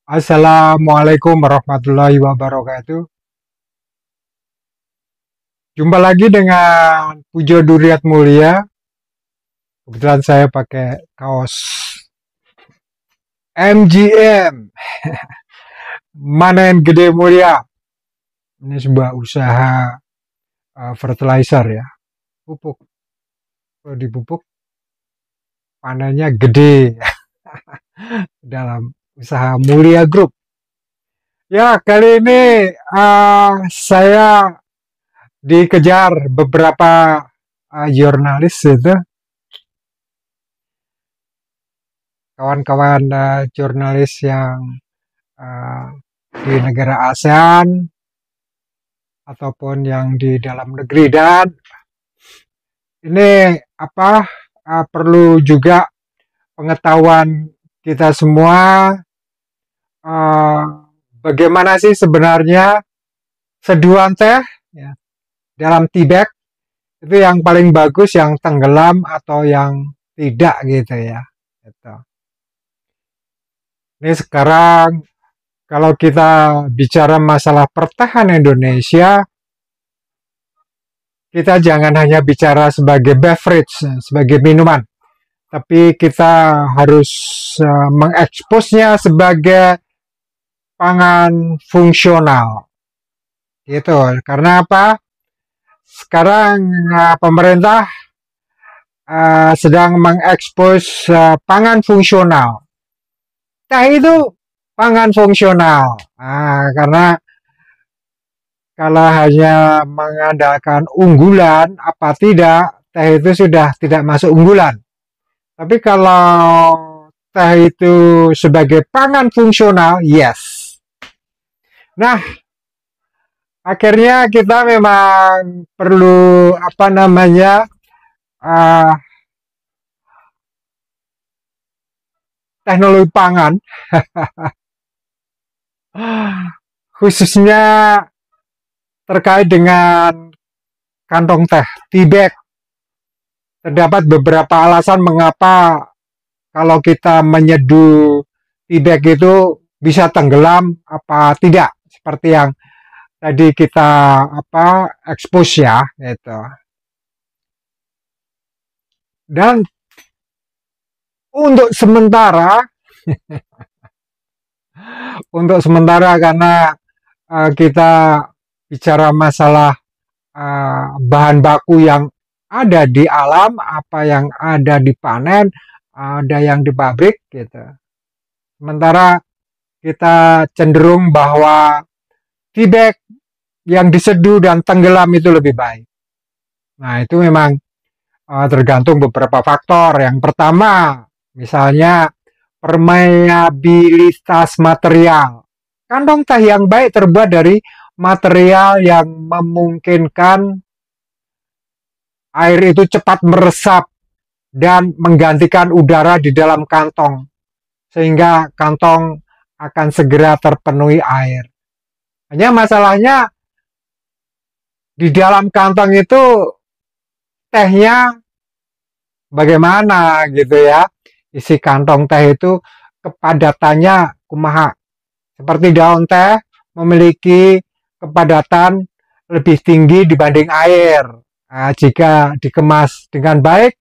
Assalamualaikum warahmatullahi wabarakatuh. Jumpa lagi dengan Pujo Duriat Mulia. Kebetulan saya pakai kaos MGM, Manen Gede Mulia. Ini sebuah usaha fertilizer ya, pupuk. Kalau dipupuk panennya gede dalam usaha Mulia Group. Ya, kali ini saya dikejar beberapa jurnalis itu, kawan-kawan jurnalis yang uh, di negara ASEAN ataupun yang di dalam negeri, dan ini perlu juga pengetahuan kita semua, uh, bagaimana sih sebenarnya seduhan teh ya, dalam tea bag itu yang paling bagus, yang tenggelam atau yang tidak gitu ya. Gitu. Ini sekarang kalau kita bicara masalah pertahanan Indonesia, kita jangan hanya bicara sebagai beverage, sebagai minuman, tapi kita harus mengeksposnya sebagai pangan fungsional. Gitu. Karena apa? Sekarang pemerintah sedang mengekspos pangan fungsional. Nah, itu pangan fungsional. Karena kalau hanya mengandalkan unggulan, apa tidak, teh itu sudah tidak masuk unggulan. Tapi kalau teh itu sebagai pangan fungsional, yes. Nah, akhirnya kita memang perlu teknologi pangan, khususnya terkait dengan kantong teh, tea bag. Terdapat beberapa alasan mengapa kalau kita menyeduh tea bag itu bisa tenggelam apa tidak, seperti yang tadi kita expose ya, gitu. Dan untuk sementara karena kita bicara masalah bahan baku yang ada di alam, apa yang ada di panen, ada yang di pabrik gitu. Sementara kita cenderung bahwa tea bag yang diseduh dan tenggelam itu lebih baik. Nah, itu memang tergantung beberapa faktor. Yang pertama, misalnya permeabilitas material. Kantong teh yang baik terbuat dari material yang memungkinkan air itu cepat meresap dan menggantikan udara di dalam kantong, sehingga kantong akan segera terpenuhi air. Hanya masalahnya di dalam kantong itu tehnya bagaimana gitu ya. Isi kantong teh itu kepadatannya kumaha. Seperti daun teh memiliki kepadatan lebih tinggi dibanding air. Nah, jika dikemas dengan baik,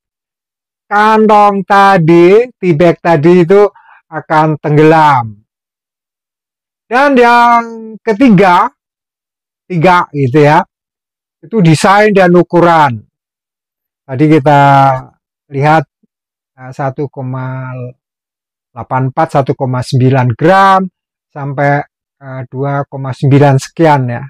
kantong tadi, tea bag tadi itu akan tenggelam. Dan yang ketiga gitu ya, itu desain dan ukuran. Tadi kita lihat 1,84, 1,9 gram sampai 2,9 sekian ya,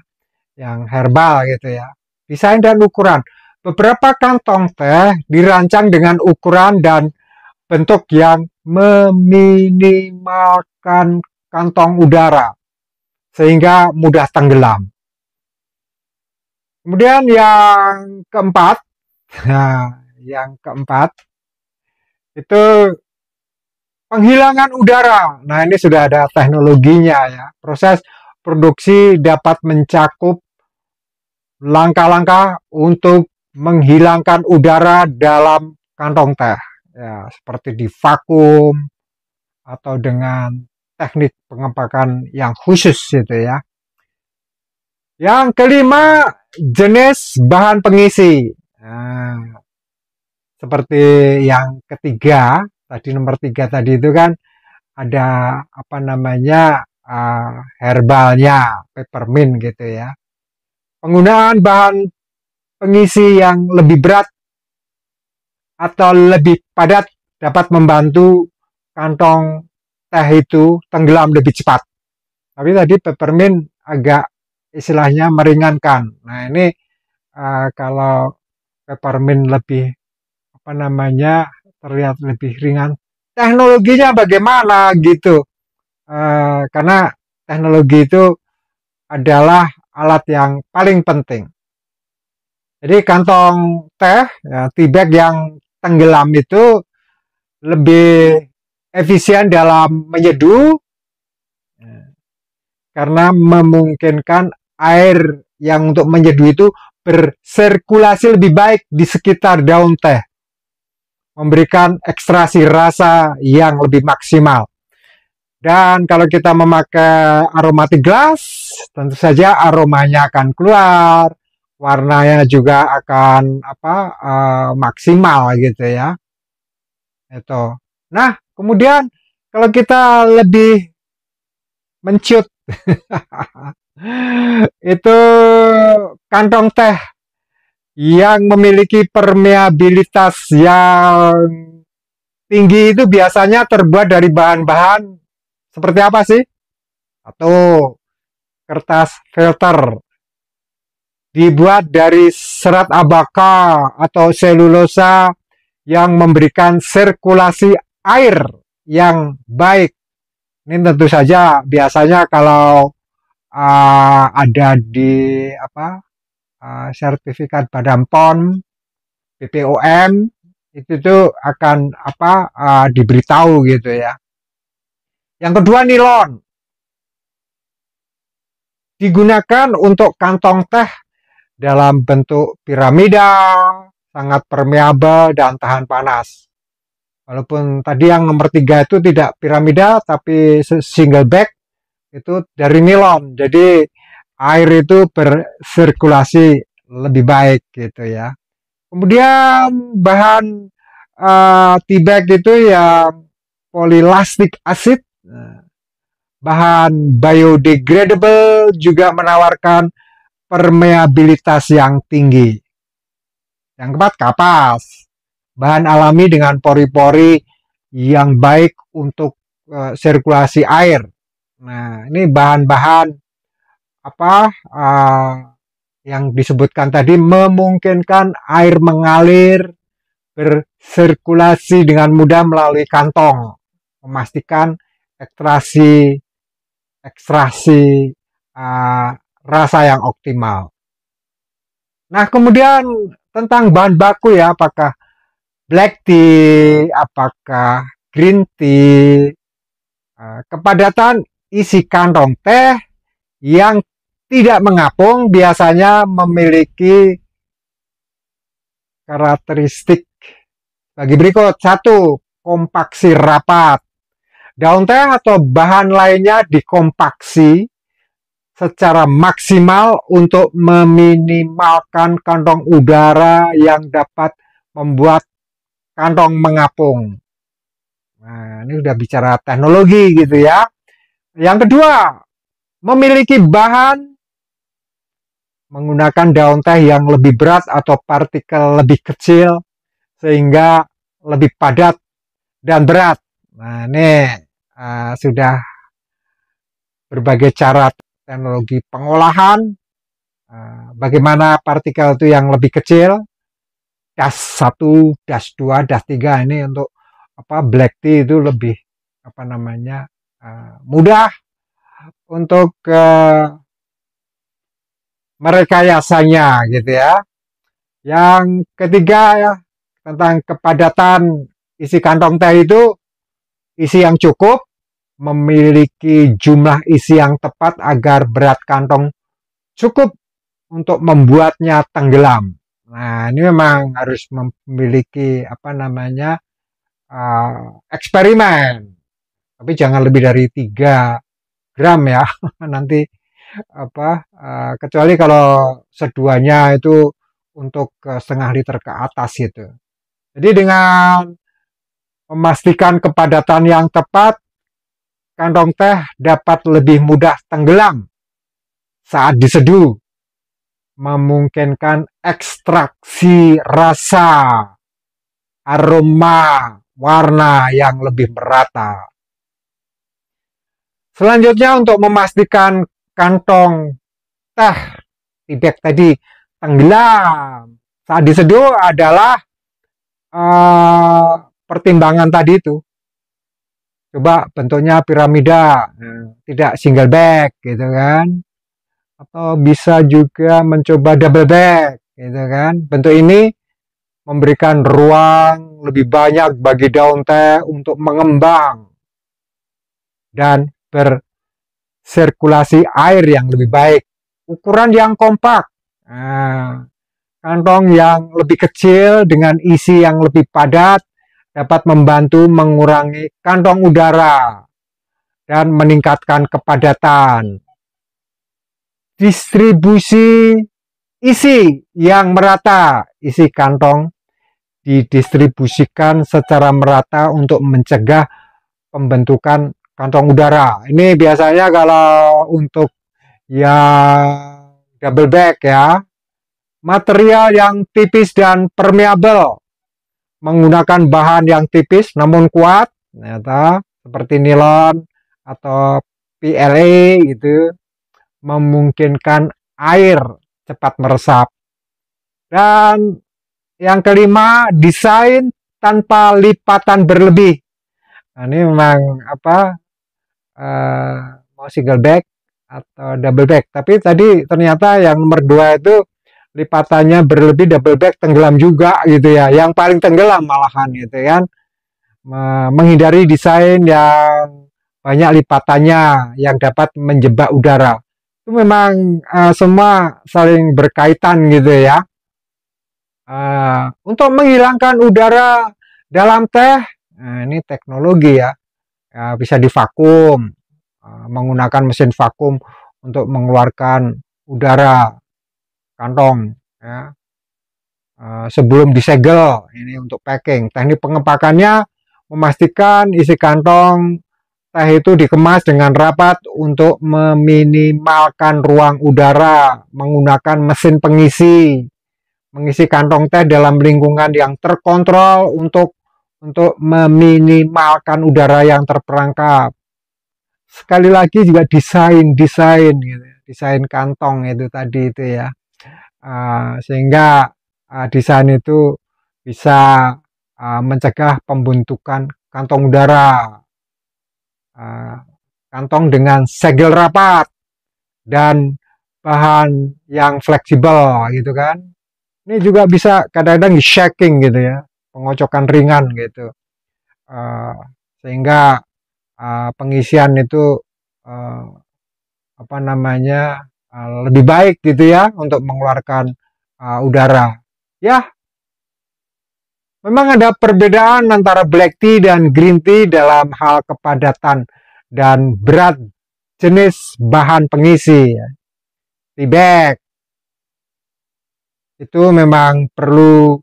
yang herbal gitu ya. Desain dan ukuran. Beberapa kantong teh dirancang dengan ukuran dan bentuk yang meminimalkan kantong udara sehingga mudah tenggelam. Kemudian yang keempat, itu penghilangan udara. Nah, ini sudah ada teknologinya ya. Proses produksi dapat mencakup langkah-langkah untuk menghilangkan udara dalam kantong teh. Ya, seperti di vakum atau dengan teknik pengepakan yang khusus itu ya. Yang kelima, jenis bahan pengisi. Nah, seperti yang ketiga, tadi nomor 3 tadi itu kan ada apa namanya herbalnya, peppermint gitu ya. Penggunaan bahan pengisi yang lebih berat atau lebih padat dapat membantu kantong teh itu tenggelam lebih cepat. Tapi tadi peppermint agak istilahnya meringankan. Nah ini kalau peppermint lebih apa namanya terlihat lebih ringan, teknologinya bagaimana gitu? Karena teknologi itu adalah alat yang paling penting. Jadi kantong teh, ya, tea bag yang tenggelam itu lebih efisien dalam menyeduh karena memungkinkan air yang untuk menyeduh itu bersirkulasi lebih baik di sekitar daun teh, memberikan ekstraksi rasa yang lebih maksimal. Dan kalau kita memakai aromatic glass, tentu saja aromanya akan keluar, warnanya juga akan maksimal gitu ya. Itu. Nah, kemudian kalau kita lebih menciut itu kantong teh yang memiliki permeabilitas yang tinggi itu biasanya terbuat dari bahan-bahan seperti apa sih? Atau kertas filter dibuat dari serat abaka atau selulosa yang memberikan sirkulasi air yang baik. Ini tentu saja biasanya kalau ada di sertifikat Badan POM, BPOM itu tuh akan diberitahu gitu ya. Yang kedua, nilon digunakan untuk kantong teh dalam bentuk piramida, sangat permeabel dan tahan panas. Walaupun tadi yang nomor 3 itu tidak piramida tapi single bag, itu dari nilon. Jadi air itu bersirkulasi lebih baik gitu ya. Kemudian bahan tea bag itu yang polylactic acid, bahan biodegradable, juga menawarkan permeabilitas yang tinggi. Yang keempat, kapas, bahan alami dengan pori-pori yang baik untuk sirkulasi air. Nah, ini bahan-bahan yang disebutkan tadi memungkinkan air mengalir, bersirkulasi dengan mudah melalui kantong, memastikan ekstraksi rasa yang optimal. Nah, kemudian tentang bahan baku ya, apakah black tea, apakah green tea, kepadatan isi kantong teh yang tidak mengapung biasanya memiliki karakteristik bagi berikut. 1. Kompaksi rapat. Daun teh atau bahan lainnya dikompaksi secara maksimal untuk meminimalkan kantong udara yang dapat membuat kantong mengapung. Nah, ini udah bicara teknologi gitu ya. Yang kedua, memiliki bahan menggunakan daun teh yang lebih berat atau partikel lebih kecil sehingga lebih padat dan berat. Nah, ini sudah berbagai cara teknologi pengolahan, bagaimana partikel itu yang lebih kecil, das 1, das 2, das 3 ini untuk black tea itu lebih mudah untuk merekayasanya gitu ya. Yang ketiga ya, tentang kepadatan isi kantong teh itu, isi yang cukup, memiliki jumlah isi yang tepat agar berat kantong cukup untuk membuatnya tenggelam. Nah, ini memang harus memiliki eksperimen. Tapi jangan lebih dari 3 gram ya. Nanti kecuali kalau seduanya itu untuk setengah liter ke atas gitu. Jadi dengan memastikan kepadatan yang tepat, kantong teh dapat lebih mudah tenggelam saat diseduh, memungkinkan ekstraksi rasa, aroma, warna yang lebih merata. Selanjutnya untuk memastikan kantong teh tea bag tadi tenggelam saat diseduh adalah pertimbangan tadi itu. Coba bentuknya piramida, tidak single bag gitu kan. Atau bisa juga mencoba double bag gitu kan. Bentuk ini memberikan ruang lebih banyak bagi daun teh untuk mengembang dan bersirkulasi air yang lebih baik. Ukuran yang kompak, kantong yang lebih kecil dengan isi yang lebih padat dapat membantu mengurangi kantong udara dan meningkatkan kepadatan. Distribusi isi yang merata, isi kantong didistribusikan secara merata untuk mencegah pembentukan kantong udara. Ini biasanya kalau untuk yang double bag ya, material yang tipis dan permeabel, menggunakan bahan yang tipis namun kuat, ternyata seperti nilon atau PLA gitu, memungkinkan air cepat meresap. Dan yang kelima, desain tanpa lipatan berlebih. Nah, ini memang mau single bag atau double bag. Tapi tadi ternyata yang nomor 2 itu lipatannya berlebih, double bag tenggelam juga gitu ya. Yang paling tenggelam malahan gitu kan. Menghindari desain yang banyak lipatannya yang dapat menjebak udara. Itu memang semua saling berkaitan gitu ya. Untuk menghilangkan udara dalam teh, ini teknologi ya, bisa divakum, menggunakan mesin vakum untuk mengeluarkan udara kantong ya. Sebelum disegel, ini untuk packing. Teknik pengepakannya memastikan isi kantong teh itu dikemas dengan rapat untuk meminimalkan ruang udara menggunakan mesin pengisi. Mengisi kantong teh dalam lingkungan yang terkontrol untuk meminimalkan udara yang terperangkap. Sekali lagi juga desain gitu, desain kantong itu tadi itu ya, sehingga desain itu bisa mencegah pembentukan kantong udara, kantong dengan segel rapat dan bahan yang fleksibel gitu kan. Ini juga bisa kadang-kadang di shaking gitu ya, pengocokan ringan gitu, sehingga pengisian itu lebih baik gitu ya untuk mengeluarkan udara. Ya, memang ada perbedaan antara black tea dan green tea dalam hal kepadatan dan berat jenis bahan pengisi. Tea bag itu memang perlu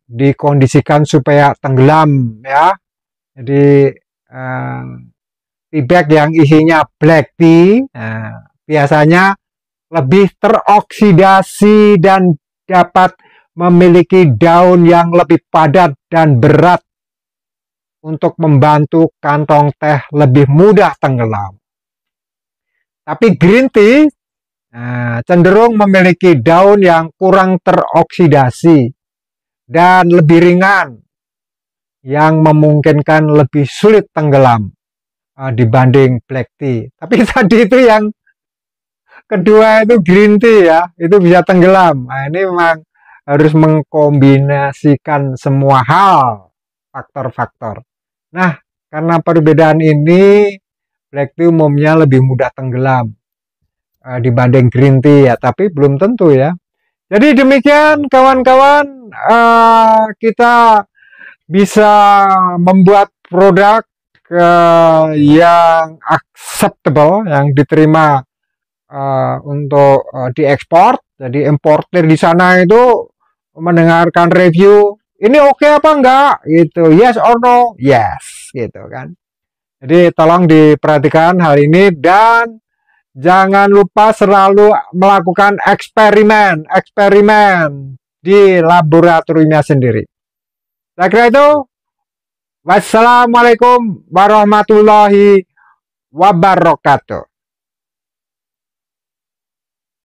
dikondisikan supaya tenggelam ya. Jadi tea bag yang isinya black tea biasanya lebih teroksidasi dan dapat memiliki daun yang lebih padat dan berat untuk membantu kantong teh lebih mudah tenggelam. Tapi green tea cenderung memiliki daun yang kurang teroksidasi dan lebih ringan, yang memungkinkan lebih sulit tenggelam dibanding black tea. Tapi tadi itu yang kedua itu green tea ya, itu bisa tenggelam. Nah, ini memang harus mengkombinasikan semua hal, faktor-faktor. Nah, karena perbedaan ini, black tea umumnya lebih mudah tenggelam dibanding green tea ya, tapi belum tentu ya. Jadi demikian kawan-kawan, kita bisa membuat produk yang acceptable, yang diterima untuk diekspor. Jadi importer di sana itu mendengarkan review, ini oke apa enggak gitu, yes or no, yes gitu kan. Jadi tolong diperhatikan hal ini dan jangan lupa selalu melakukan eksperimen di laboratoriumnya sendiri. Saya kira itu. Wassalamualaikum warahmatullahi wabarakatuh.